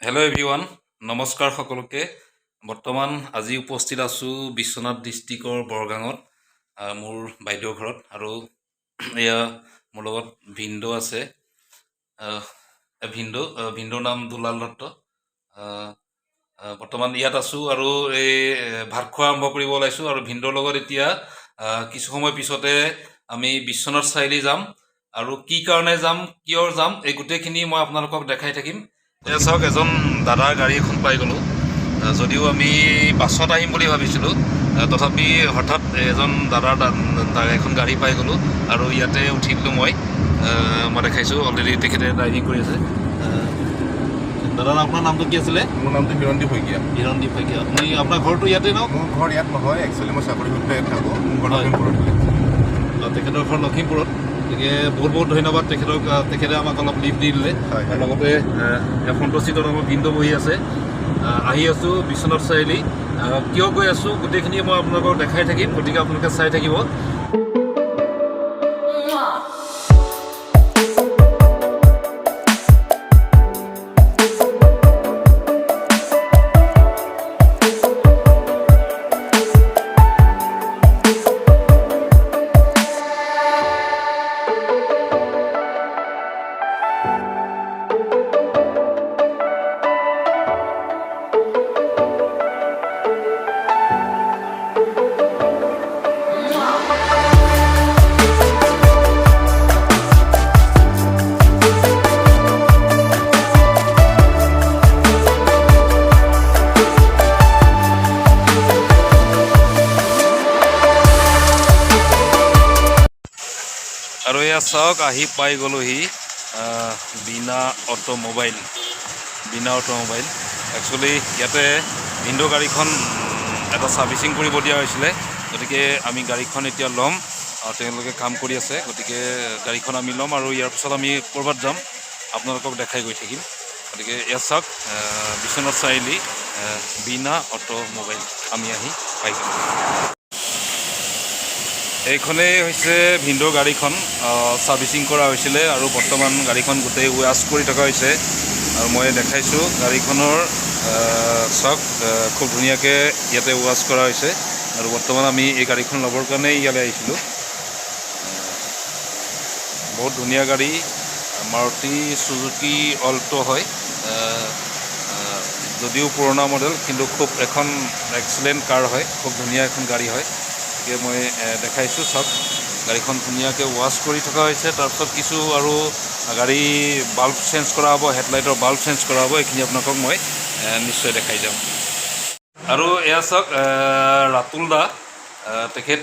Hello' everyone, নমস্কাৰ সকলোকে। বৰ্তমান আজি উপস্থিত আছোঁ বিশ্বনাথ ডিষ্ট্ৰিক্টৰ বৰগাঙত, মোৰ বাইদেউৰ ঘৰত। আৰু এয়া মোৰ লগত ভিনদেউ আছে। ভিনদেউৰ নাম দুলাল দত্ত। বৰ্তমান ইয়াত আছোঁ আৰু এই ভাত খোৱা আৰম্ভ কৰিব ওলাইছোঁ। আৰু ভিনদেউৰ লগত এতিয়া কিছু সময় পিছতে আমি বিশ্বনাথ চাৰিআলি যাম। আৰু কি কাৰণে যাম, কিয় যাম, এই গোটেইখিনি মই আপোনালোকক দেখাই থাকিম। চাওক, এজন দাদাৰ গাড়ী এখন পাই গ'লোঁ। যদিও আমি বাছত আহিম বুলি ভাবিছিলোঁ, তথাপি হঠাৎ এজন দাদাৰ এখন গাড়ী পাই গ'লোঁ আৰু ইয়াতে উঠি দিলোঁ। মই দেখাইছোঁ, অলৰেডি তেখেতে ড্ৰাইভিং কৰি আছে। দাদা, আপোনাৰ নামটো কি আছিলে? মোৰ নামটো হিৰণদীপ শইকীয়া। হিৰণদীপ শইকীয়া। আপুনি আপোনাৰ ঘৰটো ইয়াতে ন? মোৰ ঘৰ ইয়াত নহয়, একচুৱেলি মই চাকৰি সূত্ৰে ইয়াত থাকোঁ। মোৰ ঘৰ লখিমপুৰত। তেখেতৰ ঘৰ লখিমপুৰত। গতিকে বহুত বহুত ধন্যবাদ তেখেতে আমাক অলপ লিফ্ট দি দিলে। আৰু লগতে ফ্ৰণ্ট ছিটত আমাৰ ভিনদেউ বহি আছে। আহি আছোঁ বিশ্বনাথ চাৰিআলি। কিয় গৈ আছোঁ গোটেইখিনি মই আপোনালোকক দেখাই থাকিম, গতিকে আপোনালোকে চাই থাকিব। আৰু এয়া চাওক, আহি পাই গ'লোহি বীণা অটোমোবাইল। একচুৱেলি ইয়াতে ভিনদেউ গাড়ীখন এটা ছাৰ্ভিচিং কৰিব দিয়া হৈছিলে। গতিকে আমি গাড়ীখন এতিয়া ল'ম। তেওঁলোকে কাম কৰি আছে, গতিকে গাড়ীখন আমি ল'ম আৰু ইয়াৰ পিছত আমি ক'ৰবাত যাম, আপোনালোকক দেখাই গৈ থাকিম। গতিকে এয়া চাওক, বিশ্বনাথ চাৰিআলি বীণা অটোমোবাইল আমি আহি পাই গ'লোঁ। এইখনেই হৈছে ভিনদেউৰ গাড়ীখন। ছাৰ্ভিচিং কৰা হৈছিলে আৰু বৰ্তমান গাড়ীখন গোটেই ৱাছ কৰি থকা হৈছে। আৰু মই দেখাইছোঁ গাড়ীখনৰ চাওক, খুব ধুনীয়াকৈ ইয়াতে ৱাছ কৰা হৈছে। আৰু বৰ্তমান আমি এই গাড়ীখন ল'বৰ কাৰণে ইয়ালৈ আহিছিলোঁ। বহুত ধুনীয়া গাড়ী, মাৰুতি চুজুকি অল্টো হয়। যদিও পুৰণা মডেল, কিন্তু খুব এখন এক্সিলেণ্ট কাৰ হয়, খুব ধুনীয়া এখন গাড়ী হয়। গতিকে মই দেখাইছোঁ, চাওক গাড়ীখন ধুনীয়াকৈ ৱাছ কৰি থকা হৈছে। তাৰপিছত কিছু আৰু গাড়ী বাল্ব চেঞ্জ কৰা হ'ব, হেডলাইটৰ বাল্ব চেঞ্জ কৰা হ'ব। এইখিনি আপোনালোকক মই নিশ্চয় দেখাই যাম। আৰু এয়া চাওক, ৰাতুল দা, তেখেত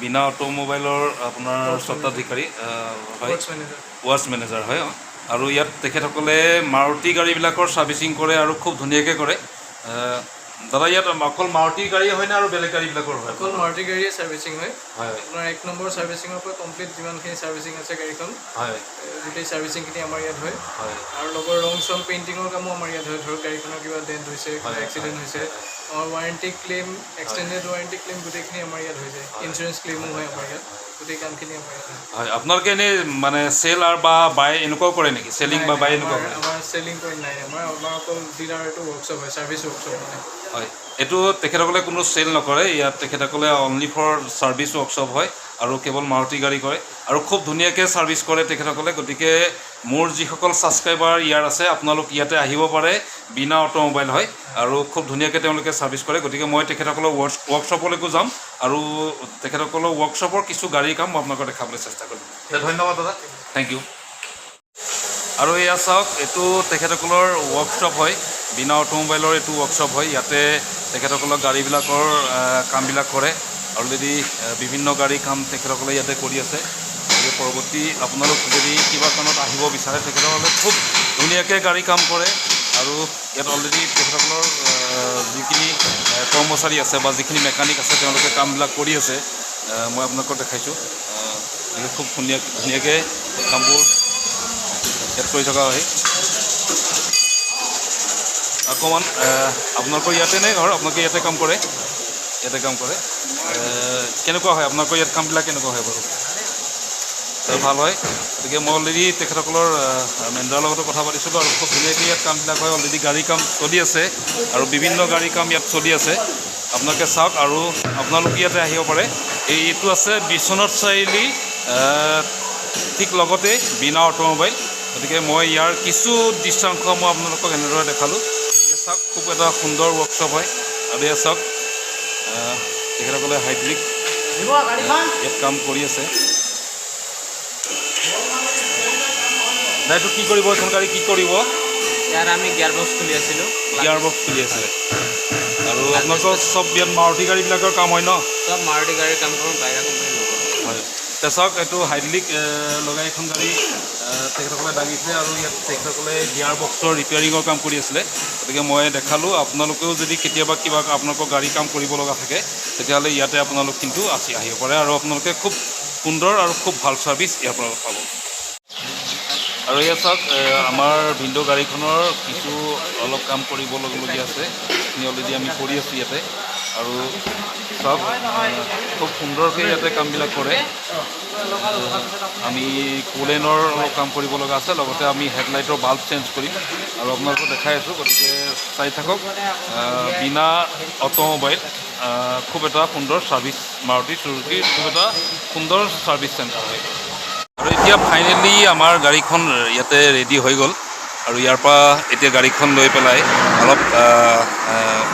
বীণা অটোমোবাইলৰ আপোনাৰ স্বত্বাধিকাৰী হয়, ৱাৰ্ছ মেনেজাৰ হয়। আৰু ইয়াত তেখেতসকলে মাৰুতি গাড়ীবিলাকৰ ছাৰ্ভিচিং কৰে আৰু খুব ধুনীয়াকৈ কৰে। দাদা, ইয়াত অকল মাৰুতি গাড়ী হয়নে আৰু বেলেগ গাড়ীবিলাকৰ হয়? অকল মাৰুতি গাড়ীয়ে ছাৰ্ভিচিং হয়। হয়, আপোনাৰ 1 নম্বৰ ছাৰ্ভিচিঙৰ পৰা কমপ্লিট যিমানখিনি ছাৰ্ভিচিং আছে গাড়ীখন, হয়, গোটেই ছাৰ্ভিচিংখিনি আমাৰ ইয়াত হয়। হয়, আৰু লগৰ ৰং চং পেইণ্টিঙৰ কামো আমাৰ ইয়াত হয়। ধৰক গাড়ীখনৰ কিবা ডেণ্ট হৈছে, কিবা এক্সিডেণ্ট হৈছে, আমাৰ warranty claim, extended warranty claim গোটেইখিনি আমাৰ ইয়াত হৈ যায়। ইঞ্চুৰেঞ্চ ক্লেইমো হয় আমাৰ ইয়াত। গোটেই কামখিনি আমাৰ ইয়াত হয়। হয়। আপোনালোকে এনেই চেল আৰু বা বাই এনেকুৱাও কৰে নেকি? চেলিং বা বাই এনেকুৱা কৰে? আমাৰ চেলিং পইণ্ট নাই। আমাৰ অকল ডিলাৰ এইটো ৱৰ্কশ্বপ হয়, ছাৰ্ভিচ ৱৰ্কশ্বপ মানে। হয়, এইটো তেখেতসকলে কোনো চেল নকৰে। ইয়াত তেখেতসকলে অনলি ফৰ ছাৰ্ভিচ ৱৰ্কশ্বপ হয় আৰু কেৱল মাৰুতি গাড়ী কৰে আৰু খুব ধুনীয়াকৈ ছাৰ্ভিচ কৰে তেখেতসকলে। গতিকে মোৰ যিসকল ছাবস্ক্ৰাইবাৰ ইয়াৰ আছে, আপোনালোক ইয়াতে আহিব পাৰে। বীণা অটোমোবাইল হয় আৰু খুব ধুনীয়াকৈ তেওঁলোকে ছাৰ্ভিচ কৰে। গতিকে মই তেখেতসকলৰ ৱৰ্কশ্বপলৈকো যাম আৰু তেখেতসকলৰ ৱৰ্কশ্বপৰ কিছু গাড়ীৰ কাম মই আপোনালোকক দেখাবলৈ চেষ্টা কৰিম। ধন্যবাদ দাদা, থেংক ইউ। আৰু এয়া চাওক, এইটো তেখেতসকলৰ ৱৰ্কশ্বপ হয়, বীণা অটোমোবাইলৰ এইটো ৱৰ্কশ্বপ হয়। ইয়াতে তেখেতসকলৰ গাড়ীবিলাকৰ কামবিলাক কৰে। অলৰেডি বিভিন্ন গাড়ী কাম তেখেতসকলে ইয়াতে কৰি আছে। গতিকে পৰৱৰ্তী আপোনালোক যদি কিবা কাৰণত আহিব বিচাৰে, তেখেতসকলে খুব ধুনীয়াকৈ গাড়ী কাম কৰে। আৰু ইয়াত অলৰেডি তেখেতসকলৰ যিখিনি কৰ্মচাৰী আছে বা যিখিনি মেকানিক আছে, তেওঁলোকে কামবিলাক কৰি আছে। মই আপোনালোকক দেখাইছোঁ। খুব ধুনীয়াকৈ কামবোৰ ইয়াত কৰি থকা হয়। অকণমান আপোনালোকৰ ইয়াতে নে ঘৰ? আপোনালোকে ইয়াতে কাম কৰে? ইয়াতে কাম কৰে। কেনেকুৱা হয় আপোনালোকৰ ইয়াত কামবিলাক? কেনেকুৱা হয় বাৰু? ভাল হয়। গতিকে মই অলৰেডি তেখেতসকলৰ মেনেজাৰৰ লগতো কথা পাতিছিলোঁ আৰু খুব ধুনীয়াকৈ ইয়াত কামবিলাক হয়। অলৰেডি গাড়ীৰ কাম চলি আছে আৰু বিভিন্ন গাড়ীৰ কাম ইয়াত চলি আছে। আপোনালোকে চাওক আৰু আপোনালোকে ইয়াতে আহিব পাৰে। এইটো আছে বিশ্বনাথ চাৰিআলি ঠিক লগতে বীণা অট'মোবাইল। গতিকে মই ইয়াৰ কিছু দৃশ্যাংশ মই আপোনালোকক এনেদৰে দেখালোঁ। এতিয়া চাওক খুব এটা সুন্দৰ ৱৰ্কশ্বপ হয় আৰু এয়া চাওক তেখেতসকলে হাইড্ৰলিক ইয়াত কাম কৰি আছে। এইটো কি কৰিব? এখন গাড়ী কি কৰিব? ইয়াৰ আমি গিয়াৰ বক্স খুলি আছিলোঁ। গিয়াৰ বক্স খুলি আছে আৰু আপোনালোকৰ চব ইয়াত মাৰুতি গাড়ীবিলাকৰ কাম হয় ন? চব মাৰুতি গাড়ীৰ কাম কৰোঁ, বাহিৰা কোম্পানীৰ নকৰোঁ। হয়, এতিয়া চাওক এইটো হাইড্ৰলিক লগাই এখন গাড়ী তেখেতসকলে দাঙিছে আৰু ইয়াত তেখেতসকলে গিয়াৰ বক্সৰ ৰিপেয়াৰিঙৰ কাম কৰি আছিলে। গতিকে মই দেখালোঁ। আপোনালোকেও যদি কেতিয়াবা কিবা আপোনালোকৰ গাড়ী কাম কৰিব লগা থাকে তেতিয়াহ'লে ইয়াতে আপোনালোক কিন্তু আহিব পাৰে আৰু আপোনালোকে খুব সুন্দৰ আৰু খুব ভাল ছাৰ্ভিচ ইয়াৰ পৰা পাব। আৰু ইয়াত চাওক আমাৰ ভিণ্ড' গাড়ীখনৰ কিছু অলপ কাম কৰিবলগীয়া আছে। সেইখিনি অলৰেডি আমি কৰি আছোঁ ইয়াতে। আৰু চাওক খুব সুন্দৰকৈ ইয়াতে কামবিলাক কৰে। আমি কোলেনৰ অলপ কাম কৰিব লগা আছে, লগতে আমি হেডলাইটৰ বাল্ব চেঞ্জ কৰিম আৰু আপোনালোকক দেখাই আছোঁ। গতিকে চাই থাকক। বীণা অট'মোবাইল খুব এটা সুন্দৰ ছাৰ্ভিচ, মাৰুতি চুজুকীৰ খুব এটা সুন্দৰ ছাৰ্ভিচ চেণ্টাৰ হয়। আৰু এতিয়া ফাইনেলি আমাৰ গাড়ীখন ইয়াতে ৰেডি হৈ গ'ল আৰু ইয়াৰ পৰা এতিয়া গাড়ীখন লৈ পেলাই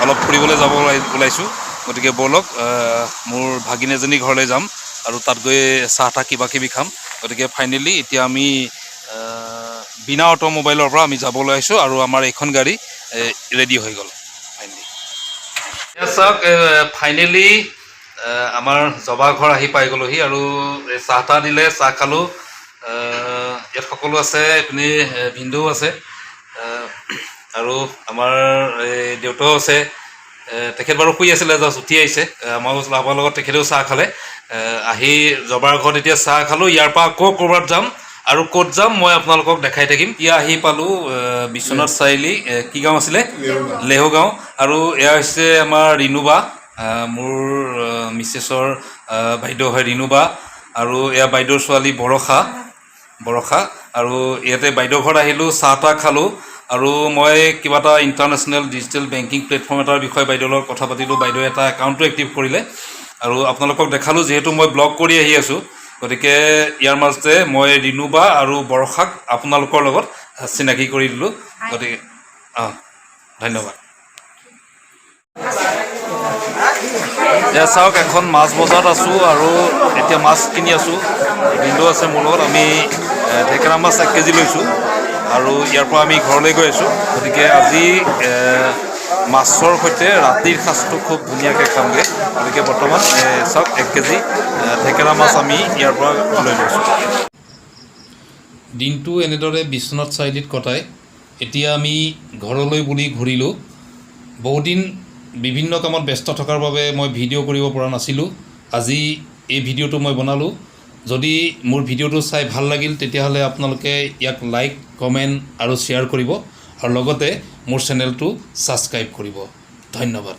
অলপ ফুৰিবলৈ যাব ওলাইছোঁ। গতিকে ব'লক মোৰ ভাগিন এজনী ঘৰলৈ যাম আৰু তাত গৈ চাহ তাহ কিবা কিবি খাম। গতিকে ফাইনেলি এতিয়া আমি বীণা অট'মোবাইলৰ পৰা আমি যাবলৈ আহিছোঁ আৰু আমাৰ এইখন গাড়ী ৰেডি হৈ গ'ল ফাইনেলি। চাওক ফাইনেলি আমাৰ জবা ঘৰ আহি পাই গ'লোহি আৰু চাহ তাহ দিলে, চাহ খালোঁ। ইয়াত সকলো আছে, এইপিনে ভিনদেউ আছে আৰু আমাৰ দেউতাও আছে। তেখেত বাৰু শুই আছিলে, জাষ্ট উঠি আহিছে। আমাৰ লগত তেখেতেও চাহ খালে। আহি জবাৰ ঘৰত এতিয়া চাহ খালোঁ। ইয়াৰ পৰা আকৌ ক'ৰবাত যাম আৰু ক'ত যাম মই আপোনালোকক দেখাই থাকিম। এতিয়া আহি পালোঁ বিশ্বনাথ চাৰিআলি, কি গাঁও আছিলে? লেহু গাঁও। আৰু এয়া হৈছে আমাৰ ৰিণুবা, মোৰ মিছেছৰ বাইদেউ হয় ৰিণুবা। আৰু এয়া বাইদেউৰ ছোৱালী বৰষা। আৰু ইয়াতে বাইদেউ ঘৰত আহিলোঁ, চাহ তাহ খালোঁ আৰু মই কিবা এটা ইণ্টাৰনেশ্যনেল ডিজিটেল বেংকিং প্লেটফৰ্ম এটাৰ বিষয়ে বাইদেউৰ লগত কথা পাতিলোঁ। বাইদেৱে এটা একাউণ্টো এক্টিভ কৰিলে আৰু আপোনালোকক দেখালোঁ। যিহেতু মই ব্লগ কৰি আহি আছোঁ, গতিকে ইয়াৰ মাজতে মই ৰিণুবা আৰু বৰষাক আপোনালোকৰ লগত চিনাকি কৰি দিলোঁ। গতিকে ধন্যবাদ। এতিয়া চাওক এখন মাছ বজাৰত আছোঁ আৰু এতিয়া মাছ কিনি আছোঁ। ভিনদেউ আছে মোৰ লগত। আমি ঢেকেৰা মাছ 1 কেজি লৈছোঁ আৰু ইয়াৰ পৰা আমি ঘৰলৈ গৈ আছোঁ। গতিকে আজি মাছৰ সৈতে ৰাতিৰ সাঁজটো খুব ধুনীয়াকৈ খামগৈ। গতিকে বৰ্তমান চাওক 1 কেজি ঢেকেৰা মাছ আমি ইয়াৰ পৰা লৈ লৈছোঁ। দিনটো এনেদৰে বিশ্বনাথ চাৰিআলিত কটাই এতিয়া আমি ঘৰলৈ বুলি ঘূৰিলোঁ। বহুদিন বিভিন্ন কামত ব্যস্ত থকাৰ বাবে মই ভিডিঅ' কৰিব পৰা নাছিলোঁ। আজি এই ভিডিঅ'টো মই বনালোঁ। যদি মোৰ ভিডিঅ'টো চাই ভাল লাগিল তেতিয়াহ'লে আপোনালোকে ইয়াক লাইক, কমেণ্ট আৰু শ্বেয়াৰ কৰিব আৰু লগতে মোৰ চেনেলটো ছাবস্ক্ৰাইব কৰিব। ধন্যবাদ।